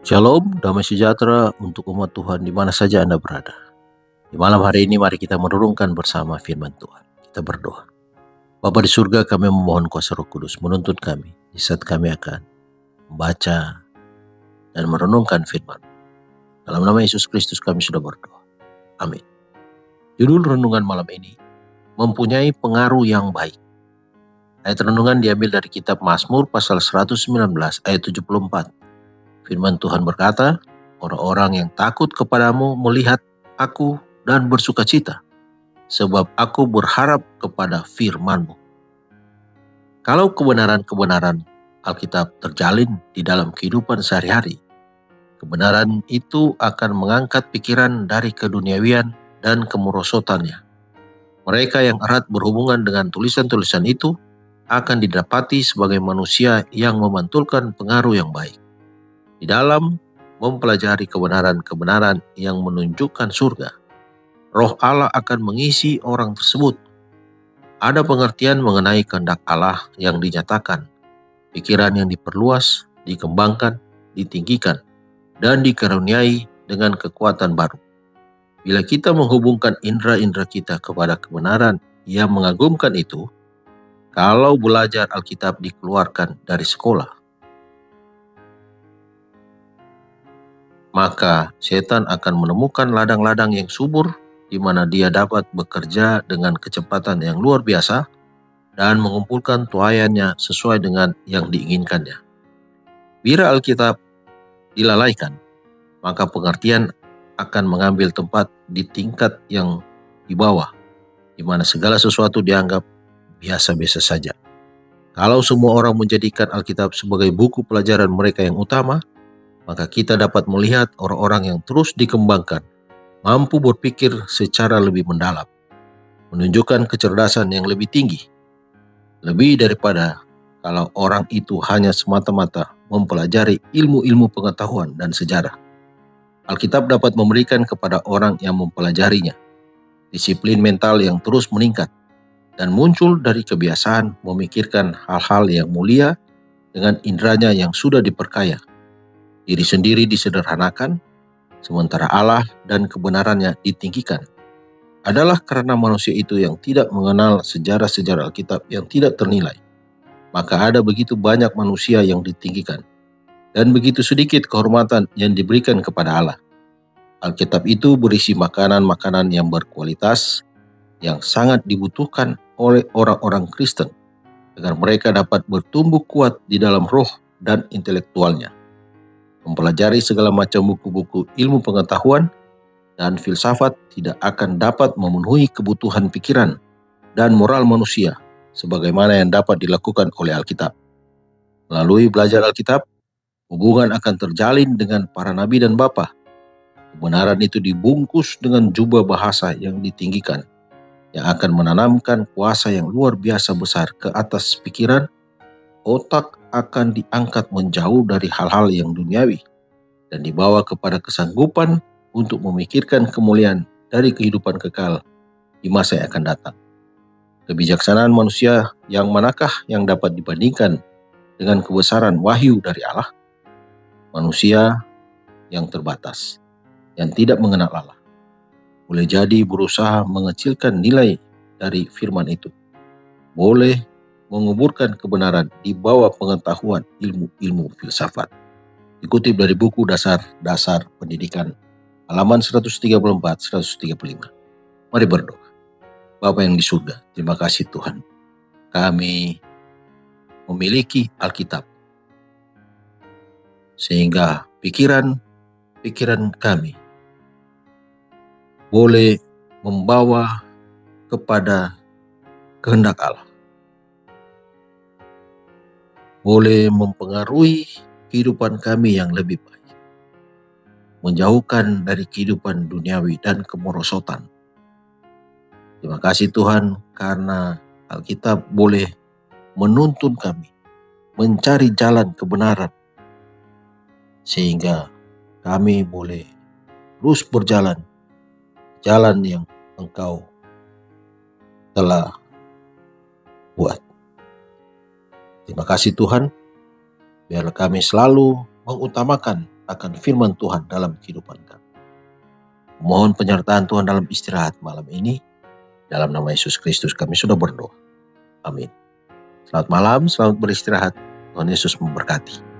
Shalom, damai sejahtera untuk umat Tuhan di mana saja Anda berada. Di malam hari ini mari kita merenungkan bersama firman Tuhan. Kita berdoa. Bapa di surga, kami memohon kuasa Roh Kudus menuntun kami di saat kami akan membaca dan merenungkan firman. Dalam nama Yesus Kristus kami sudah berdoa. Amin. Judul renungan malam ini, mempunyai pengaruh yang baik. Ayat renungan diambil dari kitab Mazmur pasal 119 ayat 74. Firman Tuhan berkata, orang-orang yang takut kepadamu melihat aku dan bersukacita, sebab aku berharap kepada firman-Mu. Kalau kebenaran-kebenaran Alkitab terjalin di dalam kehidupan sehari-hari, kebenaran itu akan mengangkat pikiran dari keduniawian dan kemerosotannya. Mereka yang erat berhubungan dengan tulisan-tulisan itu akan didapati sebagai manusia yang memantulkan pengaruh yang baik. Di dalam mempelajari kebenaran-kebenaran yang menunjukkan surga, Roh Allah akan mengisi orang tersebut. Ada pengertian mengenai kehendak Allah yang dinyatakan, pikiran yang diperluas, dikembangkan, ditinggikan, dan dikaruniai dengan kekuatan baru. Bila kita menghubungkan indera-indera kita kepada kebenaran yang mengagumkan itu, kalau belajar Alkitab dikeluarkan dari sekolah, maka setan akan menemukan ladang-ladang yang subur di mana dia dapat bekerja dengan kecepatan yang luar biasa dan mengumpulkan tuaiannya sesuai dengan yang diinginkannya. Bila Alkitab dilalaikan, maka pengertian akan mengambil tempat di tingkat yang di bawah, di mana segala sesuatu dianggap biasa-biasa saja. Kalau semua orang menjadikan Alkitab sebagai buku pelajaran mereka yang utama, maka kita dapat melihat orang-orang yang terus dikembangkan, mampu berpikir secara lebih mendalam, menunjukkan kecerdasan yang lebih tinggi, lebih daripada kalau orang itu hanya semata-mata mempelajari ilmu-ilmu pengetahuan dan sejarah. Alkitab dapat memberikan kepada orang yang mempelajarinya disiplin mental yang terus meningkat dan muncul dari kebiasaan memikirkan hal-hal yang mulia dengan inderanya yang sudah diperkaya. Diri sendiri disederhanakan, sementara Allah dan kebenarannya ditinggikan. Adalah karena manusia itu yang tidak mengenal sejarah-sejarah Alkitab yang tidak ternilai. Maka ada begitu banyak manusia yang ditinggikan, dan begitu sedikit kehormatan yang diberikan kepada Allah. Alkitab itu berisi makanan-makanan yang berkualitas, yang sangat dibutuhkan oleh orang-orang Kristen, agar mereka dapat bertumbuh kuat di dalam roh dan intelektualnya. Mempelajari segala macam buku-buku ilmu pengetahuan dan filsafat tidak akan dapat memenuhi kebutuhan pikiran dan moral manusia sebagaimana yang dapat dilakukan oleh Alkitab. Melalui belajar Alkitab, hubungan akan terjalin dengan para nabi dan bapa. Kebenaran itu dibungkus dengan jubah bahasa yang ditinggikan, yang akan menanamkan kuasa yang luar biasa besar ke atas pikiran. Otak akan diangkat menjauh dari hal-hal yang duniawi dan dibawa kepada kesanggupan untuk memikirkan kemuliaan dari kehidupan kekal di masa yang akan datang. Kebijaksanaan manusia yang manakah yang dapat dibandingkan dengan kebesaran wahyu dari Allah? Manusia yang terbatas, yang tidak mengenal Allah, boleh jadi berusaha mengecilkan nilai dari firman itu. Boleh menguburkan kebenaran di bawah pengetahuan ilmu-ilmu filsafat. Dikutip dari buku Dasar-Dasar Pendidikan, halaman 134-135. Mari berdoa. Bapa yang di surga, terima kasih Tuhan. Kami memiliki Alkitab, sehingga pikiran kami boleh membawa kepada kehendak Allah, boleh mempengaruhi kehidupan kami yang lebih baik, menjauhkan dari kehidupan duniawi dan kemerosotan. Terima kasih Tuhan karena Alkitab boleh menuntun kami mencari jalan kebenaran, sehingga kami boleh terus berjalan jalan yang Engkau telah buat. Terima kasih Tuhan, biarlah kami selalu mengutamakan akan firman Tuhan dalam kehidupan kami. Mohon penyertaan Tuhan dalam istirahat malam ini. Dalam nama Yesus Kristus kami sudah berdoa. Amin. Selamat malam, selamat beristirahat. Tuhan Yesus memberkati.